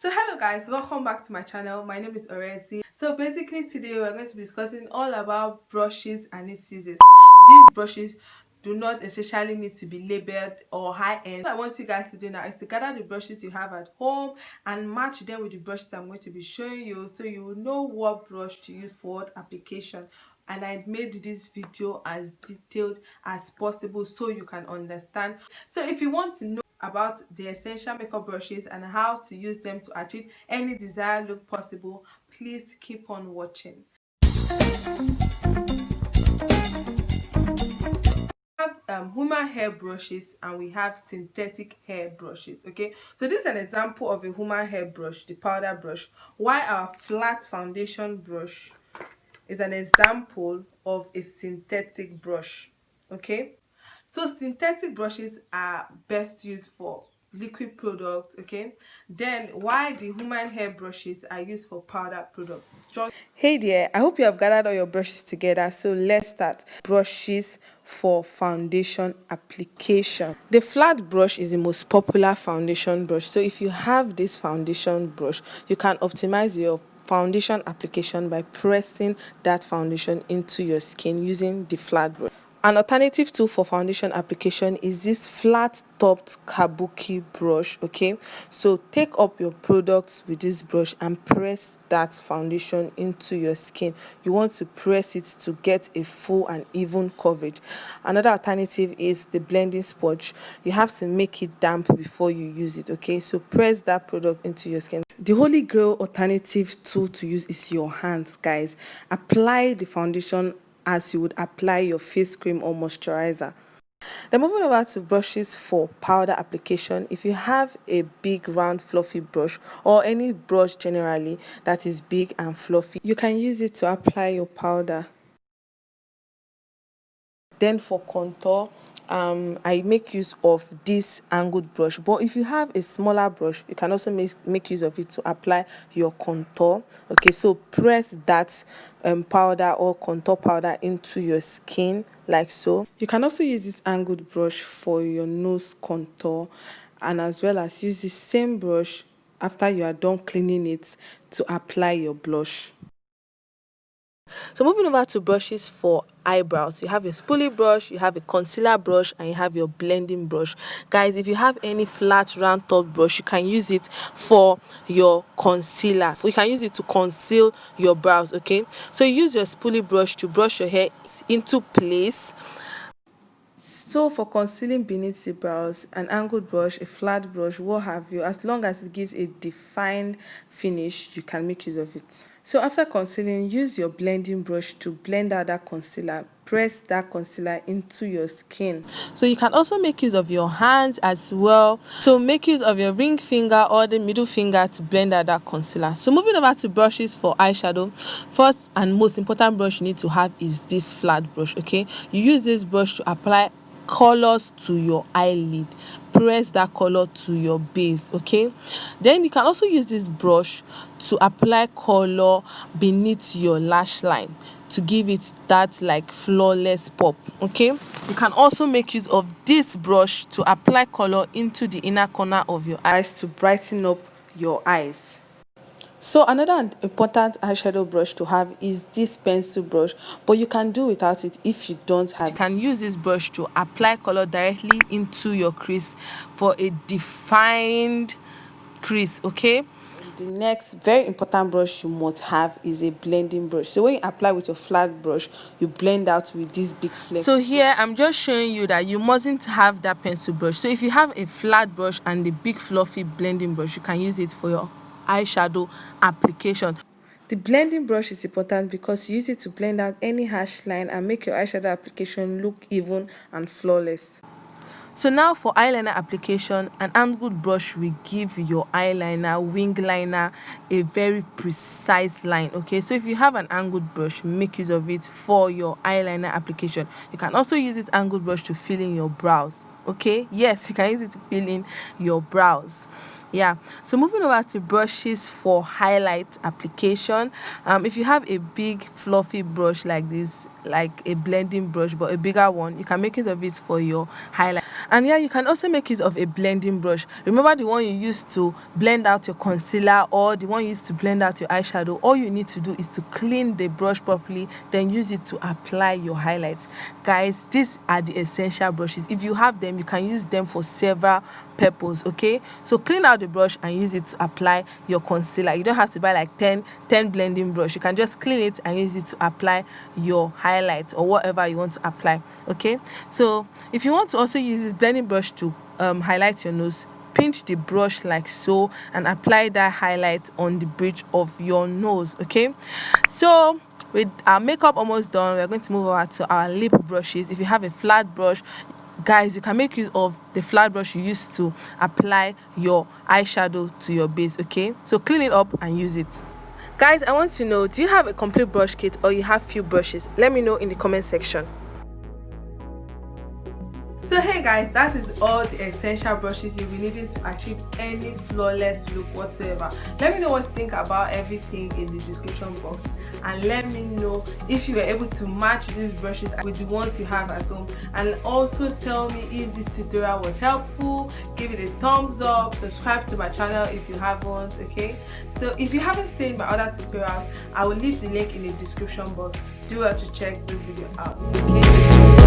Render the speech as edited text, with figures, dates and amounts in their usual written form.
So hello guys, welcome back to my channel. My name is Orezi. So basically today we're going to be discussing all about brushes and its uses. These brushes do not essentially need to be labeled or high-end. What I want you guys to do now is to gather the brushes you have at home and match them with the brushes I'm going to be showing you, so you will know what brush to use for what application. And I made this video as detailed as possible so you can understand. So if you want to know about the essential makeup brushes and how to use them to achieve any desired look possible, please keep on watching. We have human hair brushes and we have synthetic hair brushes. Okay, so this is an example of a human hair brush, the powder brush, while our flat foundation brush is an example of a synthetic brush. Okay, so synthetic brushes are best used for liquid products. Okay, then why the human hair brushes are used for powder product. Hey there, I hope you have gathered all your brushes together. So let's start. Brushes for foundation application. The flat brush is the most popular foundation brush. So if you have this foundation brush, you can optimize your foundation application by pressing that foundation into your skin using the flat brush. An alternative tool for foundation application is this flat topped kabuki brush. Okay, so take up your products with this brush and press that foundation into your skin. You want to press it to get a full and even coverage. Another alternative is the blending sponge. You have to make it damp before you use it. Okay, so press that product into your skin. The holy grail alternative tool to use is your hands, guys. Apply the foundation as you would apply your face cream or moisturizer. Then moving over to brushes for powder application. If you have a big round fluffy brush or any brush generally that is big and fluffy, you can use it to apply your powder. Then for contour, I make use of this angled brush, but if you have a smaller brush, you can also make use of it to apply your contour. Okay, so press that powder or contour powder into your skin like so. You can also use this angled brush for your nose contour, and as well as use the same brush after you are done cleaning it to apply your blush. So moving over to brushes for eyebrows, you have a spoolie brush, you have a concealer brush, and you have your blending brush. Guys, if you have any flat round top brush, you can use it for your concealer. You can use it to conceal your brows. Okay, so use your spoolie brush to brush your hair into place. So for concealing beneath the brows, an angled brush, a flat brush, what have you, as long as it gives a defined finish, you can make use of it. So after concealing, use your blending brush to blend out that concealer. Press that concealer into your skin. So you can also make use of your hands as well. So make use of your ring finger or the middle finger to blend out that concealer. So moving over to brushes for eyeshadow, first and most important brush you need to have is this flat brush. Okay, you use this brush to apply colors to your eyelid. Press that color to your base. Okay, then you can also use this brush to apply color beneath your lash line to give it that like flawless pop. Okay, you can also make use of this brush to apply color into the inner corner of your eyes to brighten up your eyes. So another important eyeshadow brush to have is this pencil brush, but you can do without it if you don't have it. You can use this brush to apply color directly into your crease for a defined crease. Okay, the next very important brush you must have is a blending brush. So when you apply with your flat brush, you blend out with this big flex. So here I'm just showing you that you mustn't have that pencil brush. So if you have a flat brush and the big fluffy blending brush, you can use it for your eyeshadow application. The blending brush is important because you use it to blend out any harsh line and make your eyeshadow application look even and flawless. So now for eyeliner application, an angled brush will give your eyeliner, wing liner, a very precise line. Okay, so if you have an angled brush, make use of it for your eyeliner application. You can also use this angled brush to fill in your brows. Okay, yes, you can use it to fill in your brows. Yeah, so moving over to brushes for highlight application. If you have a big fluffy brush like this, like a blending brush but a bigger one, you can make use of it for your highlight. And yeah, you can also make use of a blending brush. Remember the one you used to blend out your concealer or the one you used to blend out your eyeshadow? All you need to do is to clean the brush properly, then use it to apply your highlights. Guys, these are the essential brushes. If you have them, you can use them for several purposes. Okay, so clean out the brush and use it to apply your concealer. You don't have to buy like 10 blending brush. You can just clean it and use it to apply your highlight or whatever you want to apply. Okay, so if you want to also use this blending brush to highlight your nose, pinch the brush like so and apply that highlight on the bridge of your nose. Okay, so with our makeup almost done, we're going to move over to our lip brushes. If you have a flat brush, guys, you can make use of the flat brush you used to apply your eyeshadow to your base. Okay, so clean it up and use it. Guys, I want to know, do you have a complete brush kit or you have few brushes? Let me know in the comment section. So hey guys, that is all the essential brushes you'll be needing to achieve any flawless look whatsoever. Let me know what you think about everything in the description box, and let me know if you were able to match these brushes with the ones you have at home, and also tell me if this tutorial was helpful. Give it a thumbs up, subscribe to my channel if you haven't. Okay, so if you haven't seen my other tutorials, I will leave the link in the description box. Do well to check this video out. Okay.